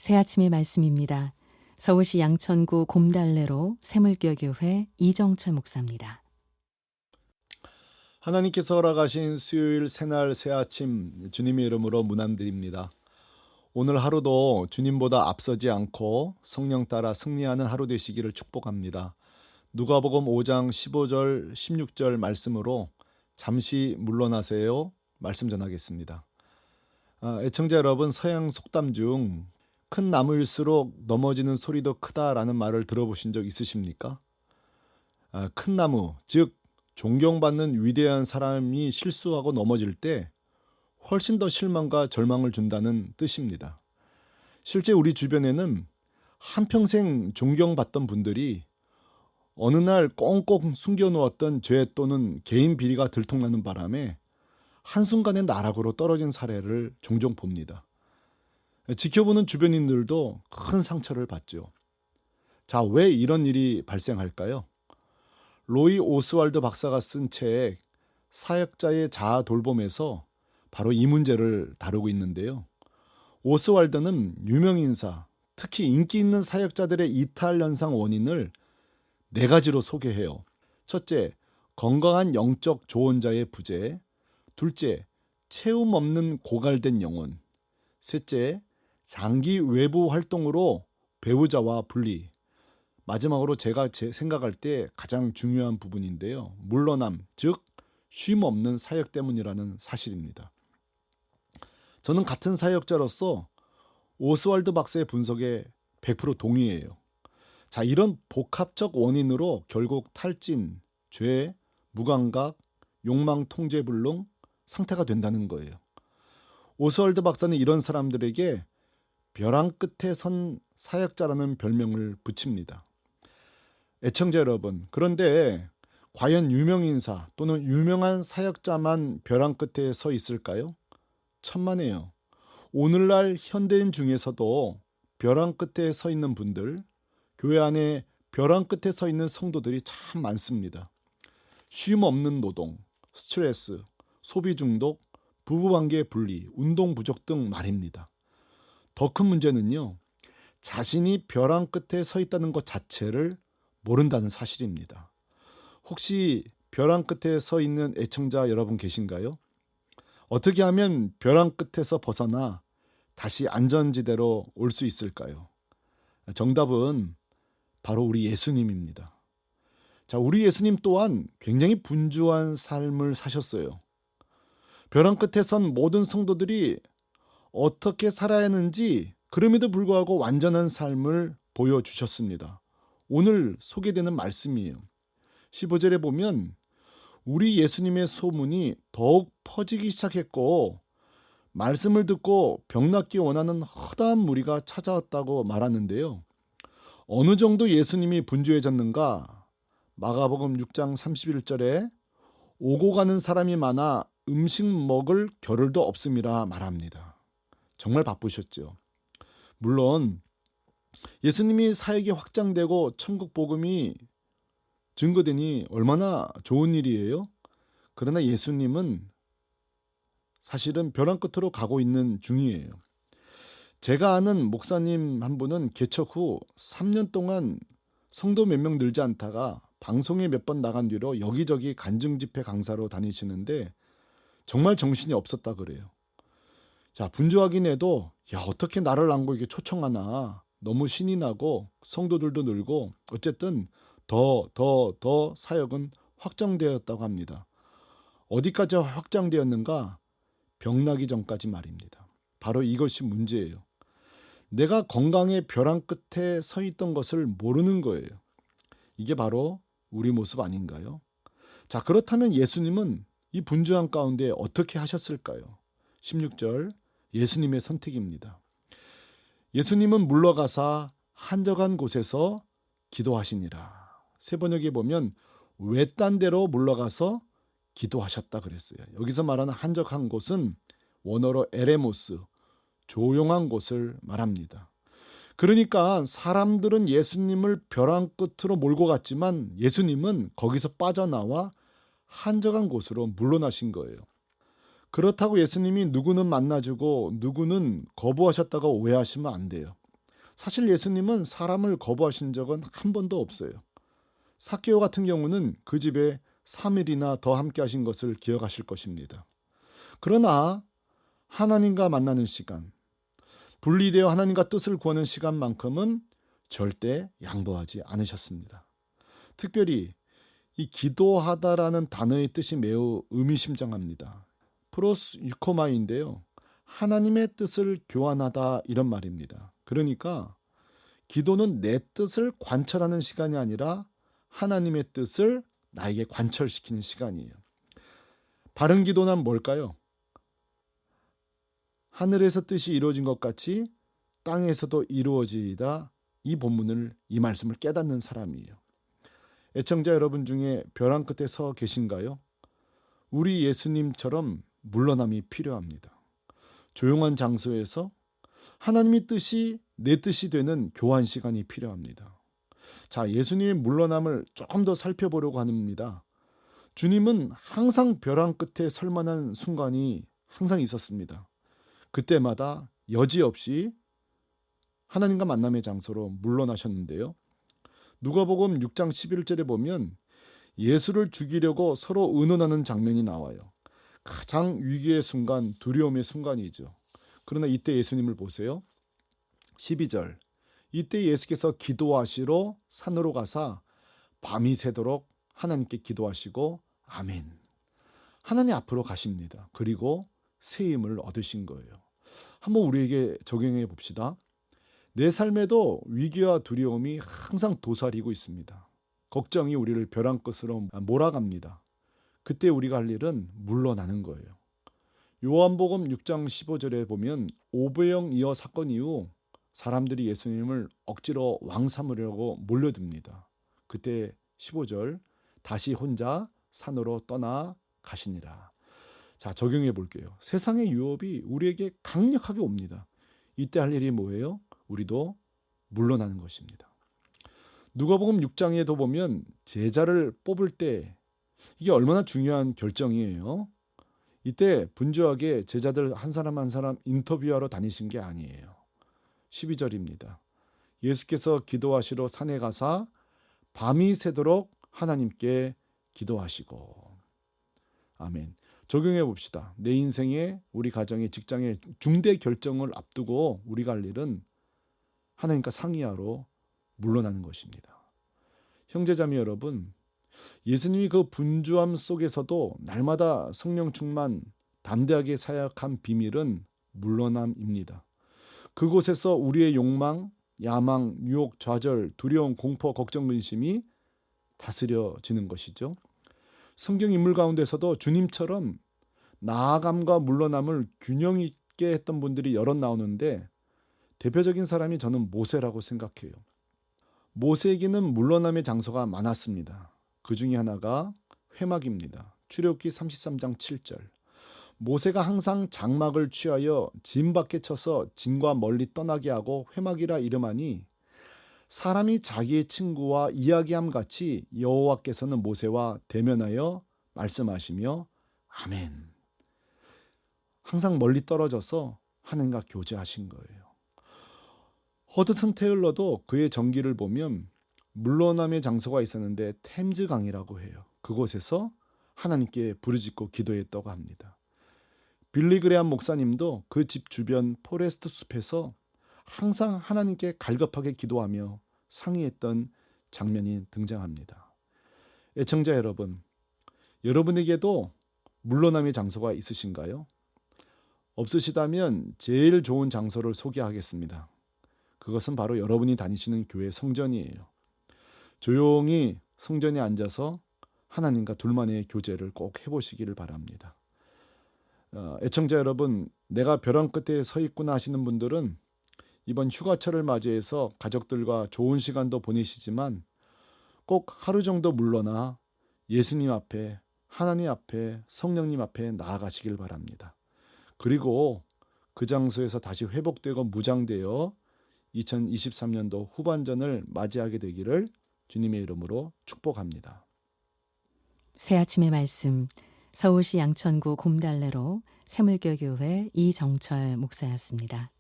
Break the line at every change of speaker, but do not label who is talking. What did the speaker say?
새아침의 말씀입니다. 서울시 양천구 곰달래로 새물교교회 이정철 목사입니다.
하나님께서 허락하신 수요일 새날 새아침 주님의 이름으로 문안드립니다. 오늘 하루도 주님보다 앞서지 않고 성령 따라 승리하는 하루 되시기를 축복합니다. 누가복음 5장 15절 16절 말씀으로 잠시 물러나세요 말씀 전하겠습니다. 애청자 여러분, 서양 속담 중 큰 나무일수록 넘어지는 소리도 크다라는 말을 들어보신 적 있으십니까? 큰 나무, 즉 존경받는 위대한 사람이 실수하고 넘어질 때 훨씬 더 실망과 절망을 준다는 뜻입니다. 실제 우리 주변에는 한평생 존경받던 분들이 어느 날 꽁꽁 숨겨놓았던 죄 또는 개인 비리가 들통나는 바람에 한순간에 나락으로 떨어진 사례를 종종 봅니다. 지켜보는 주변인들도 큰 상처를 받죠. 자, 왜 이런 일이 발생할까요? 로이 오스왈드 박사가 쓴 책 사역자의 자아 돌봄에서 바로 이 문제를 다루고 있는데요. 오스왈드는 유명 인사, 특히 인기 있는 사역자들의 이탈 현상 원인을 4가지로 소개해요. 첫째, 건강한 영적 조언자의 부재. 둘째, 채움 없는 고갈된 영혼. 셋째, 장기 외부 활동으로 배우자와 분리. 마지막으로 제가 생각할 때 가장 중요한 부분인데요. 물러남, 즉 쉼 없는 사역 때문이라는 사실입니다. 저는 같은 사역자로서 오스왈드 박사의 분석에 100% 동의해요. 자, 이런 복합적 원인으로 결국 탈진, 죄, 무감각, 욕망 통제 불능 상태가 된다는 거예요. 오스왈드 박사는 이런 사람들에게 벼랑 끝에 선 사역자라는 별명을 붙입니다. 애청자 여러분, 그런데 과연 유명인사 또는 유명한 사역자만 벼랑 끝에 서 있을까요? 천만에요. 오늘날 현대인 중에서도 벼랑 끝에 서 있는 분들, 교회 안에 벼랑 끝에 서 있는 성도들이 참 많습니다. 쉼 없는 노동, 스트레스, 소비 중독, 부부관계 분리, 운동 부족 등 말입니다. 더 큰 문제는요, 자신이 벼랑 끝에 서 있다는 것 자체를 모른다는 사실입니다. 혹시 벼랑 끝에 서 있는 애청자 여러분 계신가요? 어떻게 하면 벼랑 끝에서 벗어나 다시 안전지대로 올 수 있을까요? 정답은 바로 우리 예수님입니다. 자, 우리 예수님 또한 굉장히 분주한 삶을 사셨어요. 벼랑 끝에 선 모든 성도들이 어떻게 살아야 하는지 그럼에도 불구하고 완전한 삶을 보여주셨습니다. 오늘 소개되는 말씀이에요. 15절에 보면 우리 예수님의 소문이 더욱 퍼지기 시작했고 말씀을 듣고 병낫기 원하는 허다한 무리가 찾아왔다고 말하는데요. 어느 정도 예수님이 분주해졌는가? 마가복음 6장 31절에 오고 가는 사람이 많아 음식 먹을 겨를도 없음이라 말합니다. 정말 바쁘셨죠. 물론 예수님이 사역이 확장되고 천국 복음이 증거되니 얼마나 좋은 일이에요. 그러나 예수님은 사실은 벼랑 끝으로 가고 있는 중이에요. 제가 아는 목사님 한 분은 개척 후 3년 동안 성도 몇 명 늘지 않다가 방송에 몇 번 나간 뒤로 여기저기 간증 집회 강사로 다니시는데 정말 정신이 없었다 그래요. 자, 분주하긴 해도 어떻게 나를 안고 이게 초청하나, 너무 신이 나고 성도들도 늘고 어쨌든 더 사역은 확장되었다고 합니다. 어디까지 확장되었는가? 병나기 전까지 말입니다. 바로 이것이 문제예요. 내가 건강의 벼랑 끝에 서 있던 것을 모르는 거예요. 이게 바로 우리 모습 아닌가요? 자, 그렇다면 예수님은 이 분주한 가운데 어떻게 하셨을까요? 16절 예수님의 선택입니다. 예수님은 물러가사 한적한 곳에서 기도하시니라. 세 번역에 보면 외딴 데로 물러가서 기도하셨다 그랬어요. 여기서 말하는 한적한 곳은 원어로 에레모스, 조용한 곳을 말합니다. 그러니까 사람들은 예수님을 벼랑 끝으로 몰고 갔지만 예수님은 거기서 빠져나와 한적한 곳으로 물러나신 거예요. 그렇다고 예수님이 누구는 만나주고 누구는 거부하셨다고 오해하시면 안 돼요. 사실 예수님은 사람을 거부하신 적은 한 번도 없어요. 삭개오 같은 경우는 그 집에 3일이나 더 함께 하신 것을 기억하실 것입니다. 그러나 하나님과 만나는 시간, 분리되어 하나님과 뜻을 구하는 시간만큼은 절대 양보하지 않으셨습니다. 특별히 이 기도하다라는 단어의 뜻이 매우 의미심장합니다. 프로스 유코마인데요. 하나님의 뜻을 교환하다 이런 말입니다. 그러니까 기도는 내 뜻을 관철하는 시간이 아니라 하나님의 뜻을 나에게 관철시키는 시간이에요. 바른 기도는 뭘까요? 하늘에서 뜻이 이루어진 것 같이 땅에서도 이루어지이다. 이 말씀을 깨닫는 사람이에요. 애청자 여러분 중에 벼랑 끝에 서 계신가요? 우리 예수님처럼 물러남이 필요합니다. 조용한 장소에서 하나님의 뜻이 내 뜻이 되는 교환 시간이 필요합니다. 자, 예수님의 물러남을 조금 더 살펴보려고 합니다. 주님은 항상 벼랑 끝에 설 만한 순간이 항상 있었습니다. 그때마다 여지없이 하나님과 만남의 장소로 물러나셨는데요. 누가복음 6장 11절에 보면 예수를 죽이려고 서로 의논하는 장면이 나와요. 가장 위기의 순간, 두려움의 순간이죠. 그러나 이때 예수님을 보세요. 12절. 이때 예수께서 기도하시러 산으로 가사 밤이 새도록 하나님께 기도하시고 아멘. 하나님 앞으로 가십니다. 그리고 새 힘을 얻으신 거예요. 한번 우리에게 적용해 봅시다. 내 삶에도 위기와 두려움이 항상 도사리고 있습니다. 걱정이 우리를 벼랑 끝으로 몰아갑니다. 그때 우리가 할 일은 물러나는 거예요. 요한복음 6장 15절에 보면 오베영 이어 사건 이후 사람들이 예수님을 억지로 왕 삼으려고 몰려듭니다. 그때 15절 다시 혼자 산으로 떠나 가시니라. 자, 적용해 볼게요. 세상의 유혹이 우리에게 강력하게 옵니다. 이때 할 일이 뭐예요? 우리도 물러나는 것입니다. 누가복음 6장에도 보면 제자를 뽑을 때 이게 얼마나 중요한 결정이에요. 이때 분주하게 제자들 한 사람 한 사람 인터뷰하러 다니신 게 아니에요. 12절입니다. 예수께서 기도하시러 산에 가사 밤이 새도록 하나님께 기도하시고. 아멘. 적용해 봅시다. 내 인생에, 우리 가정의, 직장의 중대 결정을 앞두고 우리가 할 일은 하나님과 상의하러 물러나는 것입니다. 형제자매 여러분, 예수님이 그 분주함 속에서도 날마다 성령 충만, 담대하게 사역한 비밀은 물러남입니다. 그곳에서 우리의 욕망, 야망, 유혹, 좌절, 두려움, 공포, 걱정, 근심이 다스려지는 것이죠. 성경 인물 가운데서도 주님처럼 나아감과 물러남을 균형 있게 했던 분들이 여럿 나오는데 대표적인 사람이 저는 모세라고 생각해요. 모세에게는 물러남의 장소가 많았습니다. 그 중에 하나가 회막입니다. 출애굽기 33장 7절. 모세가 항상 장막을 취하여 진 밖에 쳐서 진과 멀리 떠나게 하고 회막이라 이름하니 사람이 자기의 친구와 이야기함 같이 여호와께서는 모세와 대면하여 말씀하시며 아멘. 항상 멀리 떨어져서 하나님과 교제하신 거예요. 허드슨 테일러도 그의 전기를 보면 물러남의 장소가 있었는데 템즈강이라고 해요. 그곳에서 하나님께 부르짖고 기도했다고 합니다. 빌리 그레함 목사님도 그 집 주변 포레스트 숲에서 항상 하나님께 갈급하게 기도하며 상의했던 장면이 등장합니다. 애청자 여러분, 여러분에게도 물러남의 장소가 있으신가요? 없으시다면 제일 좋은 장소를 소개하겠습니다. 그것은 바로 여러분이 다니시는 교회 성전이에요. 조용히 성전에 앉아서 하나님과 둘만의 교제를 꼭 해보시기를 바랍니다. 애청자 여러분, 내가 벼랑 끝에 서 있구나 하시는 분들은 이번 휴가철을 맞이해서 가족들과 좋은 시간도 보내시지만 꼭 하루 정도 물러나 예수님 앞에, 하나님 앞에, 성령님 앞에 나아가시길 바랍니다. 그리고 그 장소에서 다시 회복되고 무장되어 2023년도 후반전을 맞이하게 되기를 주님의 이름으로 축복합니다.
새 아침의 말씀, 서울시 양천구 곰달래로 새물교교회 이정철 목사였습니다.